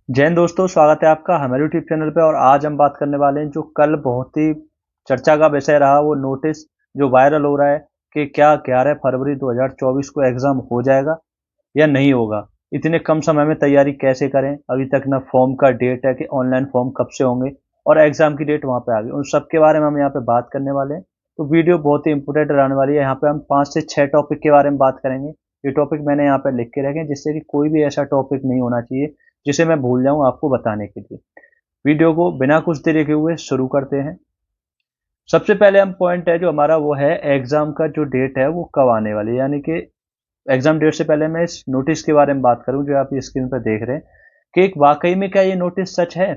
जय हिंद दोस्तों, स्वागत है आपका हमारे यूट्यूब चैनल पे। और आज हम बात करने वाले हैं जो कल बहुत ही चर्चा का विषय रहा, वो नोटिस जो वायरल हो रहा है कि क्या 11 फरवरी 2024 को एग्ज़ाम हो जाएगा या नहीं होगा। इतने कम समय में तैयारी कैसे करें, अभी तक ना फॉर्म का डेट है कि ऑनलाइन फॉर्म कब से होंगे और एग्ज़ाम की डेट वहाँ पे आ गई। उन सब के बारे में हम यहाँ पे बात करने वाले हैं। तो वीडियो बहुत ही इंपॉर्टेंट रहने वाली है। यहाँ पे हम 5 से 6 टॉपिक के बारे में बात करेंगे। ये टॉपिक मैंने यहाँ पे लिख के रखे हैं, जिससे कि कोई भी ऐसा टॉपिक नहीं होना चाहिए जिसे मैं भूल जाऊँ आपको बताने के लिए। वीडियो को बिना कुछ देरी के हुए शुरू करते हैं। सबसे पहले हम पॉइंट है जो हमारा, वो है एग्ज़ाम का जो डेट है वो कब आने वाली है। यानी कि एग्ज़ाम डेट से पहले मैं इस नोटिस के बारे में बात करूँ जो आप स्क्रीन पर देख रहे हैं कि एक वाकई में क्या ये नोटिस सच है,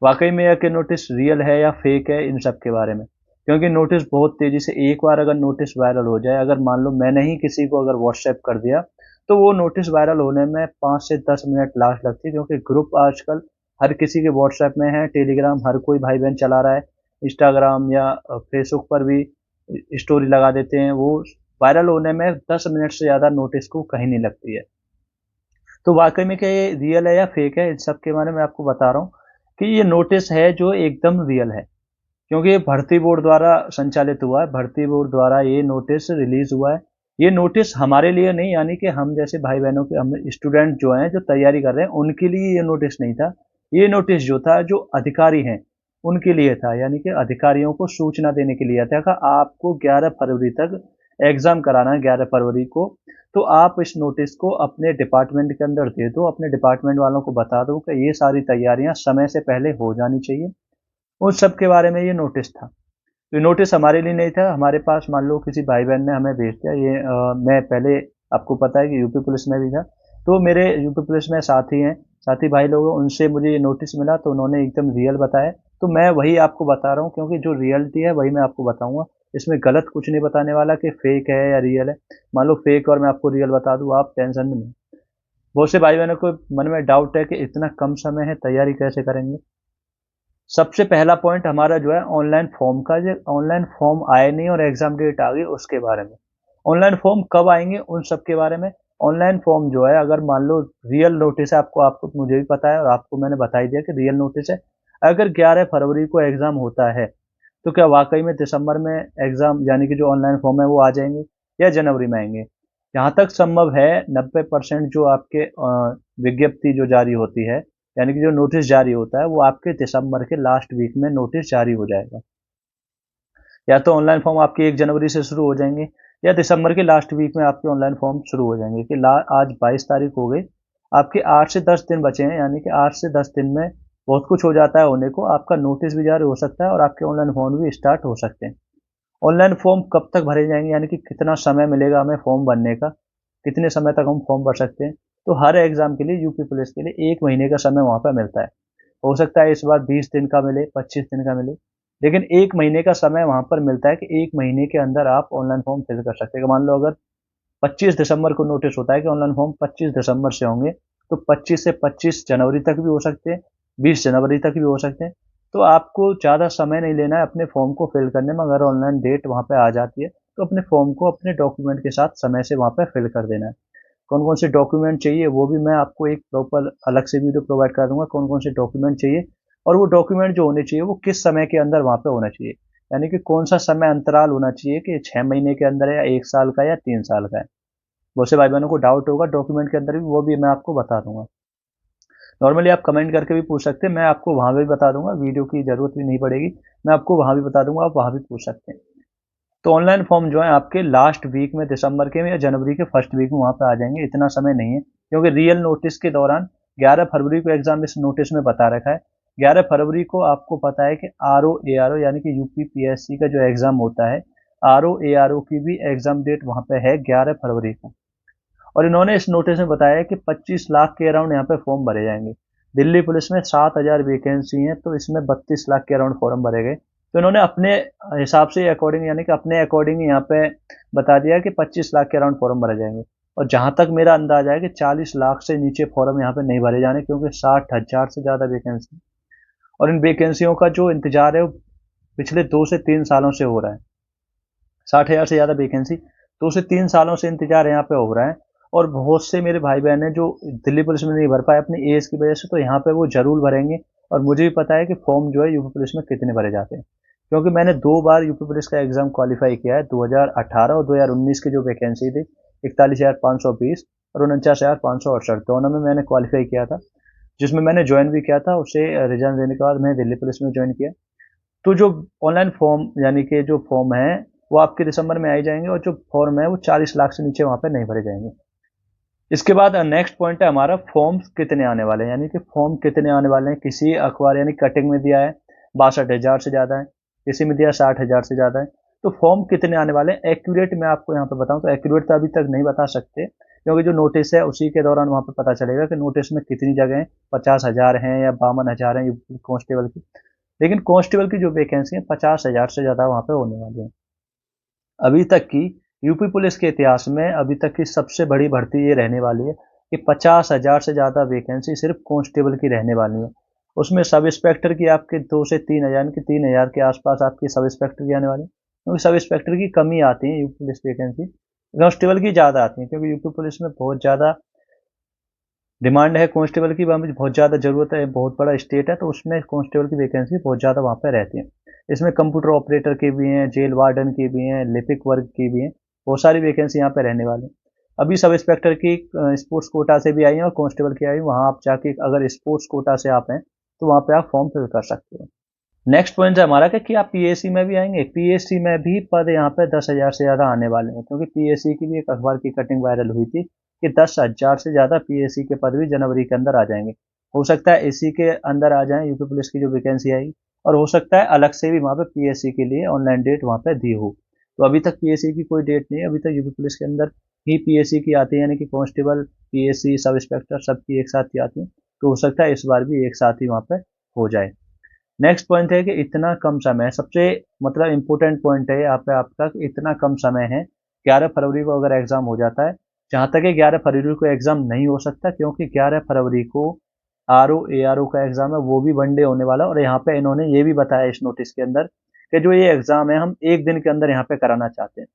वाकई में या कि नोटिस रियल है या फेक है, इन सब के बारे में। क्योंकि नोटिस बहुत तेज़ी से, एक बार अगर नोटिस वायरल हो जाए, अगर मान लो मैंने ही किसी को अगर व्हाट्सएप कर दिया, तो वो नोटिस वायरल होने में 5 से 10 मिनट लास्ट लगती है। क्योंकि ग्रुप आजकल हर किसी के व्हाट्सएप में है, टेलीग्राम हर कोई भाई बहन चला रहा है, इंस्टाग्राम या फेसबुक पर भी स्टोरी लगा देते हैं। वो वायरल होने में 10 मिनट से ज़्यादा नोटिस को कहीं नहीं लगती है। तो वाकई में क्या ये रियल है या फेक है, इन सब के बारे में आपको बता रहा हूँ कि ये नोटिस है जो एकदम रियल है। क्योंकि ये भर्ती बोर्ड द्वारा संचालित हुआ है, भर्ती बोर्ड द्वारा ये नोटिस रिलीज हुआ है। ये नोटिस हमारे लिए नहीं, यानी कि हम जैसे भाई बहनों के, हम स्टूडेंट जो हैं जो तैयारी कर रहे हैं उनके लिए ये नोटिस नहीं था। ये नोटिस जो था जो अधिकारी हैं उनके लिए था, यानी कि अधिकारियों को सूचना देने के लिए था कि आपको 11 फरवरी तक एग्जाम कराना है, 11 फरवरी को। तो आप इस नोटिस को अपने डिपार्टमेंट के अंदर दे दो, अपने डिपार्टमेंट वालों को बता दो कि ये सारी तैयारियां समय से पहले हो जानी चाहिए। उन सब के बारे में ये नोटिस था। ये नोटिस हमारे लिए नहीं था, हमारे पास मान लो किसी भाई बहन ने हमें भेज दिया। ये मैं पहले, आपको पता है कि यूपी पुलिस में भी था, तो मेरे यूपी पुलिस में साथी हैं, साथी भाई लोग हैं, उनसे मुझे ये नोटिस मिला तो उन्होंने एकदम रियल बताया। तो मैं वही आपको बता रहा हूँ, क्योंकि जो रियलिटी है वही मैं आपको बताऊंगा। इसमें गलत कुछ नहीं बताने वाला कि फेक है या रियल है। मान लो फेक और मैं आपको रियल बता दूँ, आप टेंशन में नहीं। बहुत से भाई बहनों को मन में डाउट है कि इतना कम समय है, तैयारी कैसे करेंगे। सबसे पहला पॉइंट हमारा जो है ऑनलाइन फॉर्म का, जो ऑनलाइन फॉर्म आए नहीं और एग्जाम डेट आ गई उसके बारे में। ऑनलाइन फॉर्म कब आएंगे उन सब के बारे में। ऑनलाइन फॉर्म जो है, अगर मान लो रियल नोटिस है, आपको आपको मुझे भी पता है और आपको मैंने बता ही दिया कि रियल नोटिस है। अगर 11 फरवरी को एग्जाम होता है तो क्या वाकई में दिसंबर में एग्जाम, यानी कि जो ऑनलाइन फॉर्म है वो आ जाएंगे या जनवरी में आएंगे। जहाँ तक संभव है 90% जो आपके विज्ञप्ति जो जारी होती है, यानी कि जो नोटिस जारी होता है, वो आपके दिसंबर के लास्ट वीक में नोटिस जारी हो जाएगा। या तो ऑनलाइन फॉर्म आपके 1 जनवरी से शुरू हो जाएंगे या दिसंबर के लास्ट वीक में आपके ऑनलाइन फॉर्म शुरू हो जाएंगे। कि आज 22 तारीख हो गई, आपके 8 से 10 दिन बचे हैं, यानी कि 8 से 10 दिन में बहुत कुछ हो जाता है होने को। आपका नोटिस भी जारी हो सकता है और आपके ऑनलाइन फॉर्म भी स्टार्ट हो सकते हैं। ऑनलाइन फॉर्म कब तक भरे जाएंगे, यानी कि कितना समय मिलेगा हमें फॉर्म भरने का, कितने समय तक हम फॉर्म भर सकते हैं। तो हर एग्जाम के लिए, यूपी पुलिस के लिए 1 महीने का समय वहाँ पर मिलता है। हो सकता है इस बार 20 दिन का मिले, 25 दिन का मिले, लेकिन 1 महीने का समय वहाँ पर मिलता है कि 1 महीने के अंदर आप ऑनलाइन फॉर्म फिल कर सकते हैं। मान लो अगर 25 दिसंबर को नोटिस होता है कि ऑनलाइन फॉर्म 25 दिसंबर से होंगे, तो 25 से 25 जनवरी तक भी हो सकते हैं, 20 जनवरी तक भी हो सकते हैं। तो आपको ज़्यादा समय नहीं लेना है अपने फॉर्म को फिल करने में। अगर ऑनलाइन डेट वहाँ पे आ जाती है तो अपने फॉर्म को अपने डॉक्यूमेंट के साथ समय से वहाँ पे फिल कर देना है। कौन कौन से डॉक्यूमेंट चाहिए वो भी मैं आपको एक प्रॉपर अलग से वीडियो प्रोवाइड कर दूंगा, कौन कौन से डॉक्यूमेंट चाहिए और वो डॉक्यूमेंट जो होने चाहिए वो किस समय के अंदर वहाँ पे होना चाहिए। यानी कि कौन सा समय अंतराल होना चाहिए, कि 6 महीने के अंदर है या 1 साल का या 3 साल का है। बहुत से भाई बहनों को डाउट होगा डॉक्यूमेंट के अंदर भी, वो भी मैं आपको बता दूंगा। नॉर्मली आप कमेंट करके भी पूछ सकते हैं, मैं आपको वहाँ भी बता दूंगा, वीडियो की जरूरत भी नहीं पड़ेगी, मैं आपको वहाँ भी बता दूंगा, आप वहाँ भी पूछ सकते हैं। तो ऑनलाइन फॉर्म जो है आपके लास्ट वीक में, दिसंबर के में या जनवरी के फर्स्ट वीक में वहाँ पे आ जाएंगे। इतना समय नहीं है, क्योंकि रियल नोटिस के दौरान 11 फरवरी को एग्जाम इस नोटिस में बता रखा है। 11 फरवरी को आपको पता है कि RO ARO यानी कि यूपी PSC का जो एग्जाम होता है, RO ARO की भी एग्जाम डेट वहाँ पे है 11 फरवरी को। और इन्होंने इस नोटिस में बताया है कि 25 लाख के अराउंड यहाँ पे फॉर्म भरे जाएंगे। दिल्ली पुलिस में 7,000 वैकेंसी हैं, तो इसमें 32 लाख के अराउंड फॉर्म भरे गए। तो इन्होंने अपने हिसाब से अकॉर्डिंग, यानी कि अपने अकॉर्डिंग यहाँ पे बता दिया कि 25 लाख के अराउंड फॉर्म भरे जाएंगे। और जहां तक मेरा अंदाजा है कि 40 लाख से नीचे फॉर्म यहाँ पे नहीं भरे जाने, क्योंकि 60,000 से ज़्यादा वैकेंसी, और इन वैकेंसियों का जो इंतजार है वो पिछले 2 से 3 सालों से हो रहा है। 60,000 से ज़्यादा वैकेंसी 2 से 3 सालों से इंतजार यहाँ पे हो रहा है। और बहुत से मेरे भाई बहन हैं जो दिल्ली पुलिस में नहीं भर पाए अपनी एज की वजह से, तो यहाँ पे वो जरूर भरेंगे। और मुझे भी पता है कि फॉर्म जो है यूपी पुलिस में कितने भरे जाते हैं, क्योंकि मैंने 2 बार यूपी पुलिस का एग्जाम क्वालिफाई किया है, 2018 और 2019 की जो वैकेंसी थी 41,520 और 49,568, दोनों में मैंने क्वालिफाई किया था, जिसमें मैंने ज्वाइन भी किया था। उसे रिजल्ट देने के बाद मैं दिल्ली पुलिस में ज्वाइन किया। तो जो ऑनलाइन फॉर्म यानी कि जो फॉर्म है वो आपके दिसंबर में आ ही जाएंगे, और जो फॉर्म है वो 40 लाख से नीचे वहाँ पे नहीं भरे जाएंगे। इसके बाद नेक्स्ट पॉइंट है हमारा फॉर्म कितने आने वाले हैं, यानी कि फॉर्म कितने आने वाले हैं। किसी अखबार यानी कटिंग में दिया है 62,000 से ज़्यादा है, किसी में दिया 60,000 से ज़्यादा है। तो फॉर्म कितने आने वाले हैं एक्यूरेट मैं आपको यहाँ पे बताऊँ तो एक्यूरेट तो अभी तक नहीं बता सकते, क्योंकि जो नोटिस है उसी के दौरान वहाँ पे पता चलेगा कि नोटिस में कितनी जगह हैं, 50,000 हैं या 52,000 हैं कांस्टेबल की। लेकिन कांस्टेबल की जो वैकेंसी है 50,000 से ज़्यादा वहाँ पे होने वाली है। अभी तक की यूपी पुलिस के इतिहास में अभी तक की सबसे बड़ी भर्ती ये रहने वाली है कि 50,000 से ज़्यादा वैकेंसी सिर्फ कांस्टेबल की रहने वाली है। उसमें सब इंस्पेक्टर की आपके 2 से 3,000 यानी कि 3,000 के आसपास आपकी सब इंस्पेक्टर की आने वाली है, क्योंकि सब इंस्पेक्टर की कमी आती है यूपी पुलिस वैकेंसी, कांस्टेबल की ज़्यादा आती है, क्योंकि यूपी पुलिस में बहुत ज़्यादा डिमांड है कांस्टेबल की, वहाँ पे बहुत ज़्यादा ज़रूरत है, बहुत बड़ा स्टेट है, तो उसमें कांस्टेबल की वैकेंसी बहुत ज़्यादा वहाँ पे रहती है। इसमें कंप्यूटर ऑपरेटर की भी हैं, जेल वार्डन की भी हैं, लिपिक वर्ग की भी हैं, बहुत सारी वैकेंसी यहाँ पे रहने वाली है। अभी सब इंस्पेक्टर की स्पोर्ट्स कोटा से भी आई है और कांस्टेबल की आई है, वहाँ आप जाके अगर स्पोर्ट्स कोटा से आप हैं तो वहाँ पे आप फॉर्म फिल कर सकते हो। नेक्स्ट पॉइंट है हमारा कि आप पीएससी में भी आएंगे। पीएससी में भी पद यहाँ पे 10,000 से ज़्यादा आने वाले हैं, क्योंकि पीएससी की भी एक अखबार की कटिंग वायरल हुई थी कि 10,000 से ज़्यादा पीएससी के पद भी जनवरी के अंदर आ जाएंगे। हो सकता है इसी के अंदर आ जाए यूपी पुलिस की जो वैकेंसी आई, और हो सकता है अलग से भी वहाँ पे पीएससी के लिए ऑनलाइन डेट वहाँ पे दी हो। तो अभी तक पीएससी की कोई डेट नहीं है, अभी तक यूपी पुलिस के अंदर ही पीएससी की आती है, यानी कि कांस्टेबल पीएससी सब इंस्पेक्टर सबकी एक साथ ही आती है। तो हो सकता है इस बार भी एक साथ ही वहाँ पे हो जाए। नेक्स्ट पॉइंट है कि इतना कम समय है, सबसे मतलब इम्पोर्टेंट पॉइंट है यहाँ पे आपका कि इतना कम समय है। 11 फरवरी को अगर एग्जाम हो जाता है, जहाँ तक है 11 फरवरी को एग्जाम नहीं हो सकता, क्योंकि 11 फरवरी को आरओ एआरओ का एग्जाम है, वो भी वनडे होने वाला है। और यहाँ पे इन्होंने ये भी बताया इस नोटिस के अंदर कि जो ये एग्जाम है हम एक दिन के अंदर यहाँ पे कराना चाहते हैं,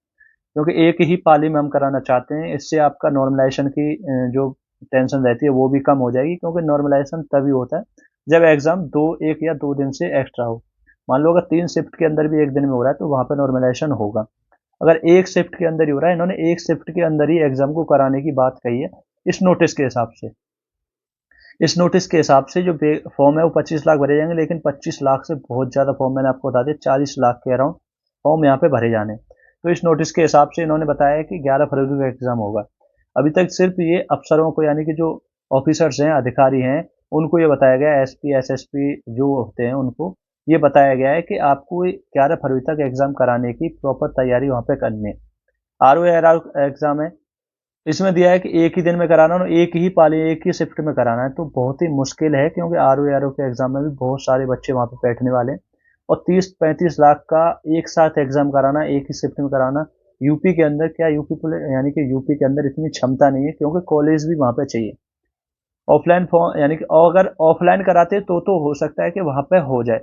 क्योंकि एक ही पाली में हम कराना चाहते हैं। इससे आपका नॉर्मलाइजेशन की जो टेंशन रहती है वो भी कम हो जाएगी, क्योंकि नॉर्मलाइजेशन तभी होता है जब एग्जाम 1 या 2 दिन से एक्स्ट्रा हो। मान लो अगर 3 शिफ्ट के अंदर भी एक दिन में हो रहा है तो वहाँ पे नॉर्मलाइजेशन होगा। अगर एक शिफ्ट के अंदर ही हो रहा है, इन्होंने एक शिफ्ट के अंदर ही एग्जाम को कराने की बात कही है इस नोटिस के हिसाब से। इस नोटिस के हिसाब से जो फॉर्म है वो 25 लाख भरे जाएंगे, लेकिन 25 लाख से बहुत ज़्यादा फॉर्म, मैंने आपको बता दिया 40 लाख के अराउंड फॉर्म यहाँ पे भरे जाने। तो इस नोटिस के हिसाब से इन्होंने बताया है कि 11 फरवरी को एग्जाम होगा। अभी तक सिर्फ ये अफसरों को यानी कि जो ऑफिसर्स हैं अधिकारी हैं उनको ये बताया गया, एसपी एसएसपी जो होते हैं उनको ये बताया गया है कि आपको 11 फरवरी तक एग्जाम कराने की प्रॉपर तैयारी वहाँ पे करनी है। आर एग्जाम है, इसमें दिया है कि एक ही दिन में कराना और एक ही पाली एक ही शिफ्ट में कराना है, तो बहुत ही मुश्किल है, क्योंकि आर के एग्जाम में भी बहुत सारे बच्चे वहाँ पे बैठने वाले हैं और 30-35 लाख का एक साथ एग्जाम कराना एक ही शिफ्ट में कराना। यूपी के अंदर क्या यूपी पुलिस यानी कि यूपी के अंदर इतनी क्षमता नहीं है, क्योंकि कॉलेज भी वहाँ पे चाहिए। ऑफलाइन फॉर्म यानी कि अगर ऑफलाइन कराते तो हो सकता है कि वहाँ पे हो जाए,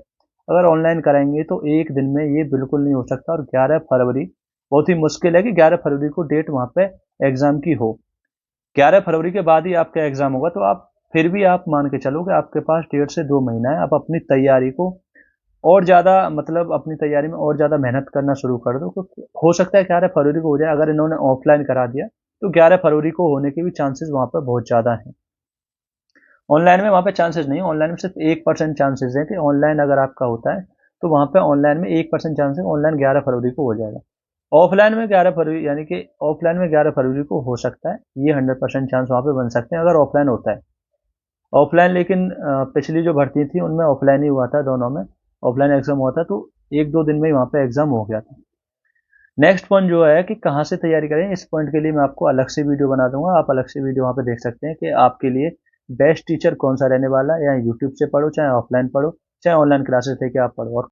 अगर ऑनलाइन कराएंगे तो एक दिन में ये बिल्कुल नहीं हो सकता। और 11 फरवरी बहुत ही मुश्किल है कि 11 फरवरी को डेट वहाँ पे एग्जाम की हो। 11 फरवरी के बाद ही आपका एग्जाम होगा, तो आप फिर भी आप मान के चलो कि आपके पास 1.5 से 2 महीना है। आप अपनी तैयारी को और ज़्यादा मतलब अपनी तैयारी में और ज़्यादा मेहनत करना शुरू कर दो, क्योंकि हो सकता है 11 फरवरी को हो जाए। अगर इन्होंने ऑफलाइन करा दिया तो 11 फरवरी को होने के भी चांसेस वहाँ पर बहुत ज़्यादा हैं। ऑनलाइन में वहाँ पे चांसेस नहीं है, ऑनलाइन में सिर्फ 1% चांसेस है कि ऑनलाइन अगर आपका होता है तो वहाँ पे ऑनलाइन में 1% चांस है ऑनलाइन 11 फरवरी को हो जाएगा। ऑफलाइन में 11 फरवरी यानी कि ऑफलाइन में 11 फरवरी को हो सकता है, ये 100% चांस वहाँ पे बन सकते हैं अगर ऑफलाइन होता है। ऑफलाइन लेकिन पिछली जो भर्ती थी उनमें ऑफलाइन ही हुआ था, दोनों में ऑफलाइन एग्जाम हुआ था, तो 1-2 दिन में ही वहाँ पे एग्जाम हो गया था। नेक्स्ट पॉइंट जो है कि कहाँ से तैयारी करें, इस पॉइंट के लिए मैं आपको अलग से वीडियो बना दूंगा, आप अलग से वीडियो वहाँ पे देख सकते हैं कि आपके लिए बेस्ट टीचर कौन सा रहने वाला है। या यूट्यूब से पढ़ो, चाहे ऑफलाइन पढ़ो, चाहे ऑनलाइन क्लासेस लेके आप पढ़ो। और